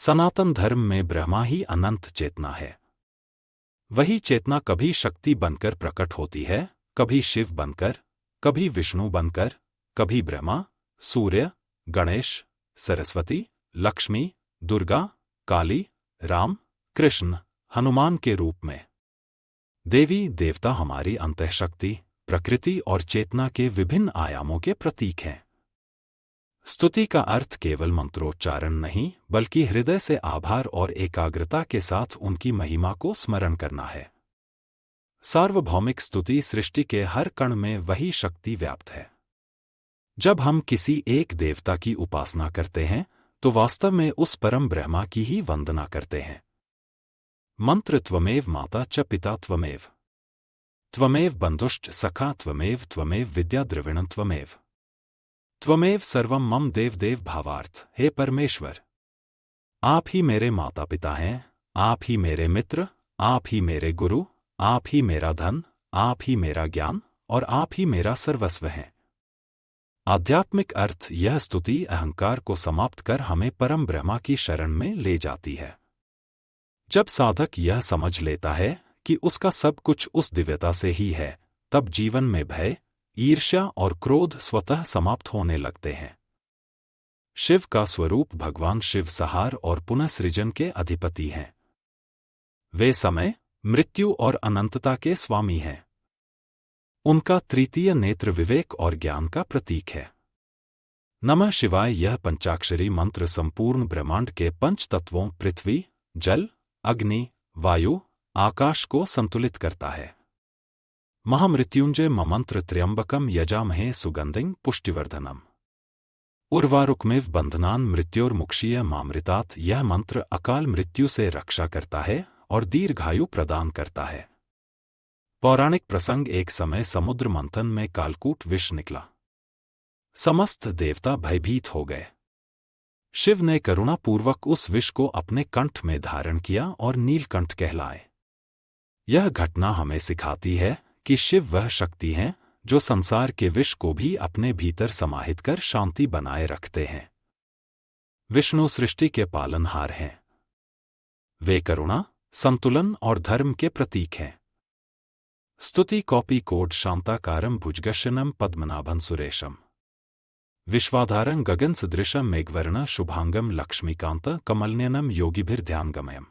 सनातन धर्म में ब्रह्मा ही अनंत चेतना है। वही चेतना कभी शक्ति बनकर प्रकट होती है, कभी शिव बनकर, कभी विष्णु बनकर, कभी ब्रह्मा, सूर्य, गणेश, सरस्वती, लक्ष्मी, दुर्गा, काली, राम, कृष्ण, हनुमान के रूप में। देवी देवता हमारी अंतःशक्ति, प्रकृति और चेतना के विभिन्न आयामों के प्रतीक हैं। स्तुति का अर्थ केवल मंत्रोच्चारण नहीं, बल्कि हृदय से आभार और एकाग्रता के साथ उनकी महिमा को स्मरण करना है। सार्वभौमिक स्तुति सृष्टि के हर कण में वही शक्ति व्याप्त है। जब हम किसी एक देवता की उपासना करते हैं, तो वास्तव में उस परम ब्रह्मा की ही वंदना करते हैं। मंत्र त्वमेव माता च पिता त्वमेव, त्वमेव बंधुश्च सखा त्वमेव, त्वमेव विद्या द्रविणं त्वमेव, त्वमेव सर्वं मम देव देव भावार्थ। हे परमेश्वर, आप ही मेरे माता पिता हैं, आप ही मेरे मित्र, आप ही मेरे गुरु, आप ही मेरा धन, आप ही मेरा ज्ञान और आप ही मेरा सर्वस्व हैं। आध्यात्मिक अर्थ यह स्तुति अहंकार को समाप्त कर हमें परम ब्रह्मा की शरण में ले जाती है। जब साधक यह समझ लेता है कि उसका सब कुछ उस दिव्यता से ही है, तब जीवन में भय, ईर्ष्या और क्रोध स्वतः समाप्त होने लगते हैं। शिव का स्वरूप भगवान शिव संहार और पुनः सृजन के अधिपति हैं। वे समय, मृत्यु और अनंतता के स्वामी हैं। उनका तृतीय नेत्र विवेक और ज्ञान का प्रतीक है। नमः शिवाय यह पंचाक्षरी मंत्र संपूर्ण ब्रह्मांड के पंच तत्वों पृथ्वी, जल, अग्नि, वायु, आकाश को संतुलित करता है। महामृत्युंजय ममंत्र त्र्यंबकम यजामहे सुगंधिं पुष्टिवर्धनम, उर्वारुकमेव बंधनान मृत्योर्मुक्षीय मामृतात्। यह मंत्र अकाल मृत्यु से रक्षा करता है और दीर्घायु प्रदान करता है। पौराणिक प्रसंग, एक समय समुद्र मंथन में कालकूट विष निकला। समस्त देवता भयभीत हो गए। शिव ने करुणापूर्वक उस विष को अपने कंठ में धारण किया और नीलकंठ कहलाए। यह घटना हमें सिखाती है कि शिव वह शक्ति हैं जो संसार के विष को भी अपने भीतर समाहित कर शांति बनाए रखते हैं। विष्णु सृष्टि के पालनहार हैं। वे करुणा, संतुलन और धर्म के प्रतीक हैं। स्तुति कॉपी कोड शांताकारं भुजगशयनं पद्मनाभं सुरेशम, विश्वाधारं गगन सदृशं मेघवर्ण शुभांगम लक्ष्मीकांत कमलनयनं योगिभिर्ध्यानगमयम्,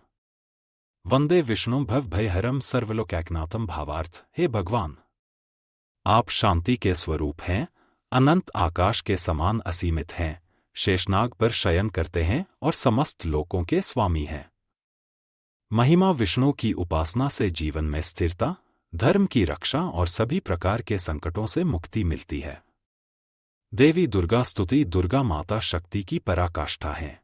वंदे विष्णु भव भयहरम सर्वलोकैकनाथम भावार्थ। हे भगवान, आप शांति के स्वरूप हैं, अनंत आकाश के समान असीमित हैं, शेषनाग पर शयन करते हैं और समस्त लोकों के स्वामी हैं। महिमा विष्णु की उपासना से जीवन में स्थिरता, धर्म की रक्षा और सभी प्रकार के संकटों से मुक्ति मिलती है। देवी दुर्गा स्तुति दुर्गा माता शक्ति की पराकाष्ठा हैं।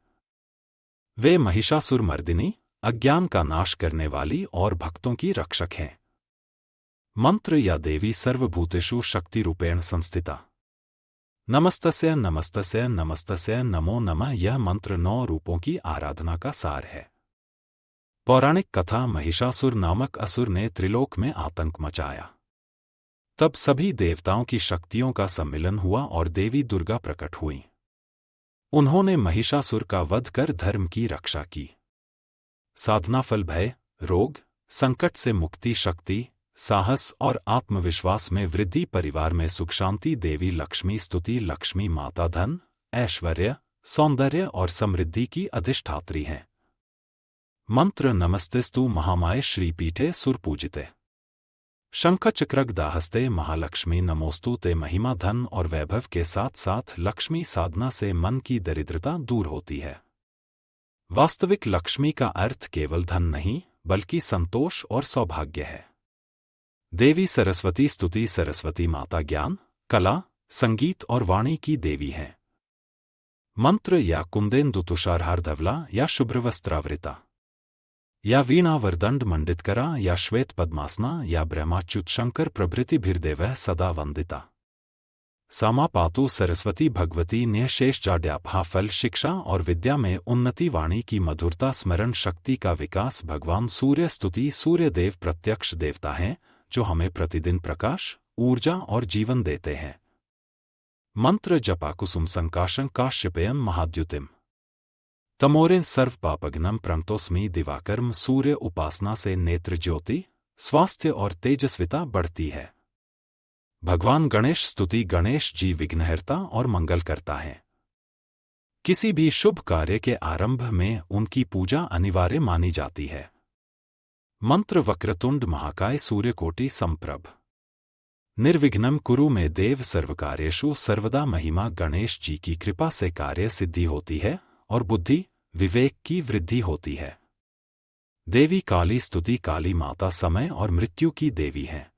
वे महिषासुर मर्दिनी, अज्ञान का नाश करने वाली और भक्तों की रक्षक हैं। मंत्र या देवी सर्वभूतेषु शक्ति रूपेण संस्थिता। नमस्तस्य नमस्तस्य नमस्तस्य नमो नमः। यह मंत्र 9 रूपों की आराधना का सार है। पौराणिक कथा, महिषासुर नामक असुर ने त्रिलोक में आतंक मचाया। तब सभी देवताओं की शक्तियों का सम्मिलन हुआ और देवी दुर्गा प्रकट हुईं। उन्होंने महिषासुर का वध कर धर्म की रक्षा की। साधना फल भय, रोग, संकट से मुक्ति, शक्ति, साहस और आत्मविश्वास में वृद्धि, परिवार में सुख शांति। देवी लक्ष्मी स्तुति लक्ष्मी माता धन, ऐश्वर्य, सौंदर्य और समृद्धि की अधिष्ठात्री हैं। मंत्र नमस्तेस्तु महामाये श्रीपीठे सुरपूजिते, शंखचक्रगदाहस्ते महालक्ष्मी नमोस्तु ते। महिमा, धन और वैभव के साथ साथ लक्ष्मी साधना से मन की दरिद्रता दूर होती है। वास्तविक लक्ष्मी का अर्थ केवल धन नहीं, बल्कि संतोष और सौभाग्य है। देवी सरस्वती स्तुति सरस्वती माता ज्ञान, कला, संगीत और वाणी की देवी हैं। मंत्र या कुंदेन्दु तुषारहार धवला या शुभ्रवस्त्रावृता, या वीणा वरदंड मंडितकरा, या श्वेत पद्मासना, या ब्रह्माच्युत शंकर प्रभृतिभिर्देवः सदा वंदिता। सामा पातु सरस्वती भगवती न्यशेष जाड्यापहा। फल, शिक्षा और विद्या में उन्नति, वाणी की मधुरता, स्मरण शक्ति का विकास। भगवान सूर्य स्तुति सूर्य देव प्रत्यक्ष देवता हैं जो हमें प्रतिदिन प्रकाश, ऊर्जा और जीवन देते हैं। मंत्र जपा कुसुम संकाशं काश्यपेयं महाद्युतिम, तमोरें सर्व पापघ्नम प्रणतोस्मि दिवाकर्म सूर्य उपासना से नेत्र ज्योति, स्वास्थ्य और तेजस्विता बढ़ती है। भगवान गणेश स्तुति गणेश जी विघ्नहर्ता और मंगल करता है। किसी भी शुभ कार्य के आरंभ में उनकी पूजा अनिवार्य मानी जाती है। मंत्र वक्रतुंड महाकाय सूर्यकोटि समप्रभ निर्विघ्नं कुरु में देव सर्वकार्येषु सर्वदा महिमा गणेश जी की कृपा से कार्य सिद्धि होती है और बुद्धि विवेक की वृद्धि होती है। देवी काली स्तुति काली माता समय और मृत्यु की देवी है।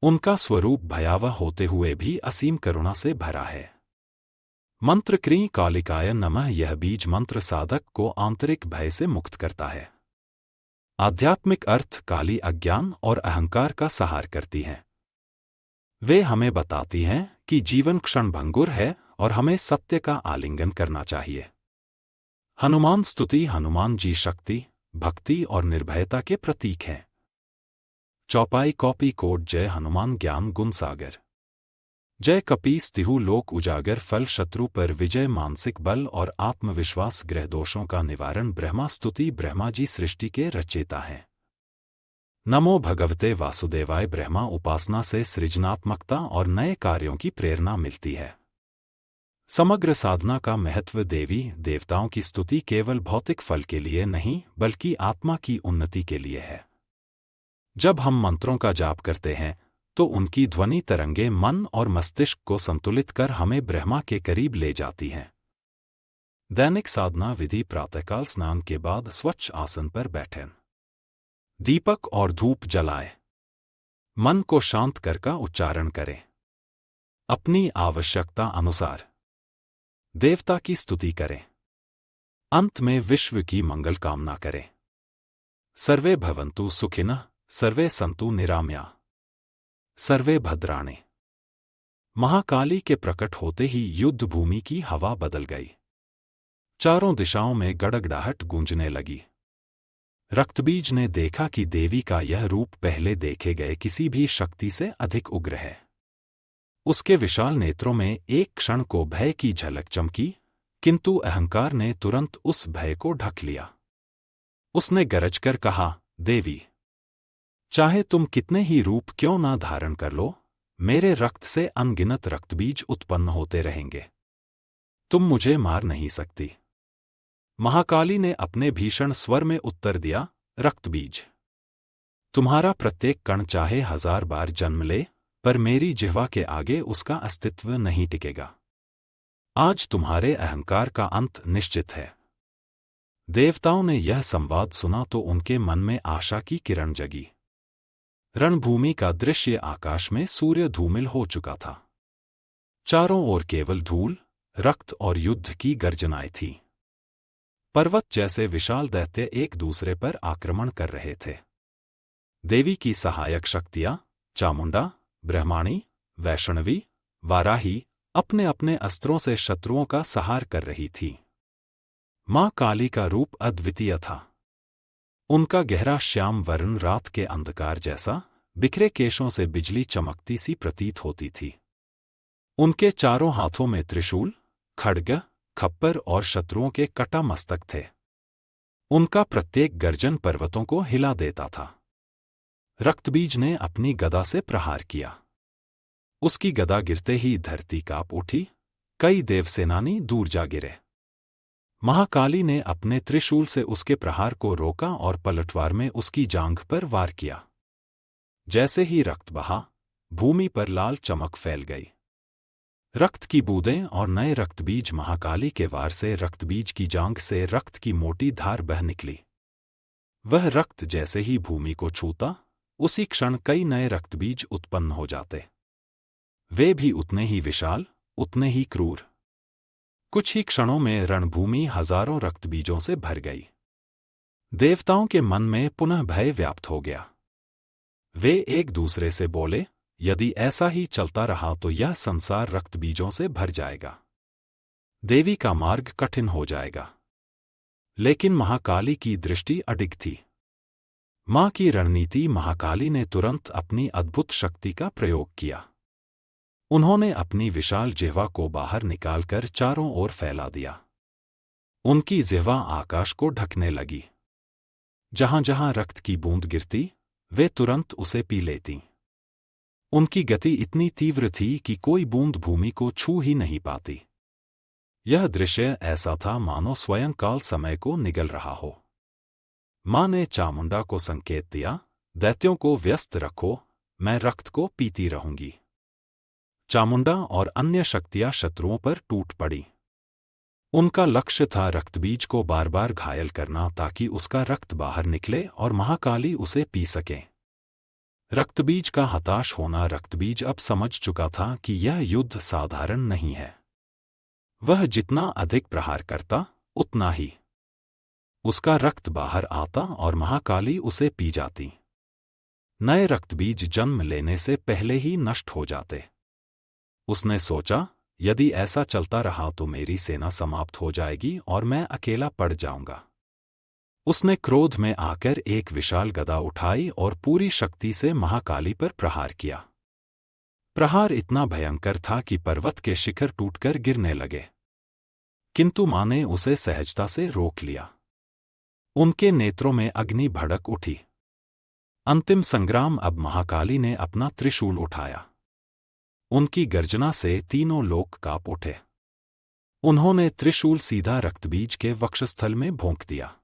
उनका स्वरूप भयावह होते हुए भी असीम करुणा से भरा है। मंत्र क्रीं कालिकाय नमः यह बीज मंत्र साधक को आंतरिक भय से मुक्त करता है। आध्यात्मिक अर्थ काली अज्ञान और अहंकार का संहार करती है। वे हमें बताती हैं कि जीवन क्षणभंगुर है और हमें सत्य का आलिंगन करना चाहिए। हनुमान स्तुति हनुमान जी शक्ति, भक्ति और निर्भयता के प्रतीक हैं। चौपाई कॉपी कोड जय हनुमान ज्ञान गुण सागर। जय कपीस तिहु लोक उजागर फल शत्रु पर विजय मानसिक बल और आत्मविश्वास ग्रह दोषों का निवारण ब्रह्मा स्तुति ब्रह्मा जी सृष्टि के रचयिता हैं। नमो भगवते वासुदेवाय ब्रह्मा उपासना से सृजनात्मकता और नए कार्यों की प्रेरणा मिलती है। समग्र साधना का महत्व देवी देवताओं की स्तुति केवल भौतिक फल के लिए नहीं बल्कि आत्मा की उन्नति के लिए है। जब हम मंत्रों का जाप करते हैं तो उनकी ध्वनि तरंगे मन और मस्तिष्क को संतुलित कर हमें ब्रह्मा के करीब ले जाती हैं। दैनिक साधना विधि प्रातःकाल स्नान के बाद स्वच्छ आसन पर बैठें। दीपक और धूप जलाएं। मन को शांत कर का उच्चारण करें। अपनी आवश्यकता अनुसार देवता की स्तुति करें। अंत में विश्व की मंगल कामना करें। सर्वे भवन्तु सुखिनः सर्वे सन्तु निरामया सर्वे भद्राणि। महाकाली के प्रकट होते ही युद्ध भूमि की हवा बदल गई। चारों दिशाओं में गड़गड़ाहट गूंजने लगी। रक्तबीज ने देखा कि देवी का यह रूप पहले देखे गए किसी भी शक्ति से अधिक उग्र है। उसके विशाल नेत्रों में एक क्षण को भय की झलक चमकी, किंतु अहंकार ने तुरंत उस भय को ढक लिया। उसने गरजकर कहा, देवी, चाहे तुम कितने ही रूप क्यों ना धारण कर लो, मेरे रक्त से अनगिनत रक्तबीज उत्पन्न होते रहेंगे। तुम मुझे मार नहीं सकती। महाकाली ने अपने भीषण स्वर में उत्तर दिया, रक्तबीज, तुम्हारा प्रत्येक कण चाहे 1000 बार जन्म ले, पर मेरी जिह्वा के आगे उसका अस्तित्व नहीं टिकेगा। आज तुम्हारे अहंकार का अंत निश्चित है। देवताओं ने यह संवाद सुना तो उनके मन में आशा की किरण जगी। रणभूमि का दृश्य आकाश में सूर्य धूमिल हो चुका था। चारों ओर केवल धूल, रक्त और युद्ध की गर्जनाएं थीं। पर्वत जैसे विशाल दैत्य एक दूसरे पर आक्रमण कर रहे थे। देवी की सहायक शक्तियां चामुंडा, ब्रह्माणी, वैष्णवी, वाराही अपने अपने अस्त्रों से शत्रुओं का संहार कर रही थी। मां काली का रूप अद्वितीय था। उनका गहरा श्याम वर्ण रात के अंधकार जैसा, बिखरे केशों से बिजली चमकती सी प्रतीत होती थी। उनके चारों हाथों में त्रिशूल, खड्ग, खप्पर और शत्रुओं के कटा मस्तक थे। उनका प्रत्येक गर्जन पर्वतों को हिला देता था। रक्तबीज ने अपनी गदा से प्रहार किया। उसकी गदा गिरते ही धरती कांप उठी। कई देवसेनानी दूर जा गिरे। महाकाली ने अपने त्रिशूल से उसके प्रहार को रोका और पलटवार में उसकी जांघ पर वार किया। जैसे ही रक्त बहा, भूमि पर लाल चमक फैल गई। रक्त की बूंदें और नए रक्तबीज महाकाली के वार से रक्तबीज की जांघ से रक्त की मोटी धार बह निकली। वह रक्त जैसे ही भूमि को छूता, उसी क्षण कई नए रक्तबीज उत्पन्न हो जाते। वे भी उतने ही विशाल, उतने ही क्रूर। कुछ ही क्षणों में रणभूमि हजारों रक्तबीजों से भर गई। देवताओं के मन में पुनः भय व्याप्त हो गया। वे एक दूसरे से बोले, यदि ऐसा ही चलता रहा तो यह संसार रक्तबीजों से भर जाएगा। देवी का मार्ग कठिन हो जाएगा। लेकिन महाकाली की दृष्टि अडिग थी। मां की रणनीति महाकाली ने तुरंत अपनी अद्भुत शक्ति का प्रयोग किया। उन्होंने अपनी विशाल जिह्वा को बाहर निकालकर चारों ओर फैला दिया। उनकी जिह्वा आकाश को ढकने लगी। जहां जहां रक्त की बूंद गिरती, वे तुरंत उसे पी लेती। उनकी गति इतनी तीव्र थी कि कोई बूंद भूमि को छू ही नहीं पाती। यह दृश्य ऐसा था मानो स्वयं काल समय को निगल रहा हो। मां ने चामुंडा को संकेत दिया, दैत्यों को व्यस्त रखो, मैं रक्त को पीती रहूंगी। चामुंडा और अन्य शक्तियां शत्रुओं पर टूट पड़ी। उनका लक्ष्य था रक्तबीज को बार बार घायल करना ताकि उसका रक्त बाहर निकले और महाकाली उसे पी सके। रक्तबीज का हताश होना। रक्तबीज अब समझ चुका था कि यह युद्ध साधारण नहीं है। वह जितना अधिक प्रहार करता, उतना ही उसका रक्त बाहर आता और महाकाली उसे पी जाती। नए रक्तबीज जन्म लेने से पहले ही नष्ट हो जाते। उसने सोचा, यदि ऐसा चलता रहा तो मेरी सेना समाप्त हो जाएगी और मैं अकेला पड़ जाऊंगा। उसने क्रोध में आकर एक विशाल गदा उठाई और पूरी शक्ति से महाकाली पर प्रहार किया। प्रहार इतना भयंकर था कि पर्वत के शिखर टूटकर गिरने लगे। किंतु मां ने उसे सहजता से रोक लिया। उनके नेत्रों में अग्नि भड़क उठी। अंतिम संग्राम। अब महाकाली ने अपना त्रिशूल उठाया। उनकी गर्जना से तीनों लोक कांप उठे। उन्होंने त्रिशूल सीधा रक्तबीज के वक्षस्थल में भोंक दिया।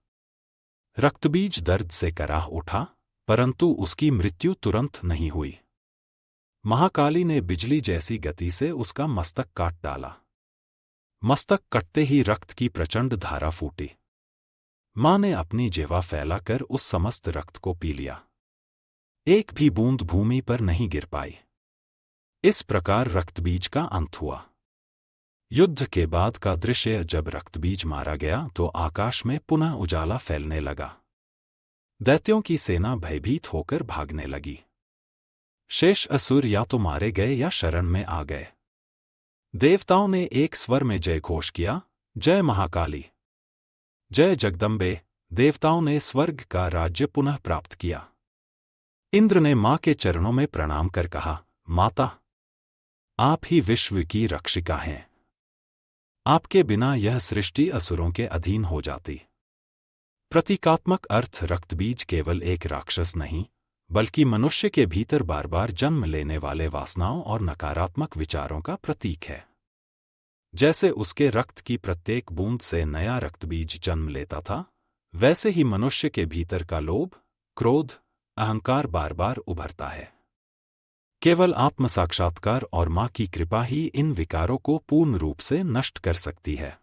रक्तबीज दर्द से कराह उठा, परंतु उसकी मृत्यु तुरंत नहीं हुई। महाकाली ने बिजली जैसी गति से उसका मस्तक काट डाला। मस्तक कटते ही रक्त की प्रचंड धारा फूटी। मां ने अपनी जिह्वा फैलाकर उस समस्त रक्त को पी लिया। एक भी बूंद भूमि पर नहीं गिर पाई। इस प्रकार रक्तबीज का अंत हुआ। युद्ध के बाद का दृश्य। जब रक्तबीज मारा गया तो आकाश में पुनः उजाला फैलने लगा। दैत्यों की सेना भयभीत होकर भागने लगी। शेष असुर या तो मारे गए या शरण में आ गए। देवताओं ने एक स्वर में जय घोष किया, जय महाकाली, जय जगदम्बे। देवताओं ने स्वर्ग का राज्य पुनः प्राप्त किया। इंद्र ने मां के चरणों में प्रणाम कर कहा, माता, आप ही विश्व की रक्षिका हैं। आपके बिना यह सृष्टि असुरों के अधीन हो जाती। प्रतीकात्मक अर्थ। रक्तबीज केवल एक राक्षस नहीं, बल्कि मनुष्य के भीतर बार बार जन्म लेने वाले वासनाओं और नकारात्मक विचारों का प्रतीक है। जैसे उसके रक्त की प्रत्येक बूंद से नया रक्तबीज जन्म लेता था, वैसे ही मनुष्य के भीतर का लोभ, क्रोध, अहंकार बार बार उभरता है। केवल आत्म साक्षात्कार और मां की कृपा ही इन विकारों को पूर्ण रूप से नष्ट कर सकती है।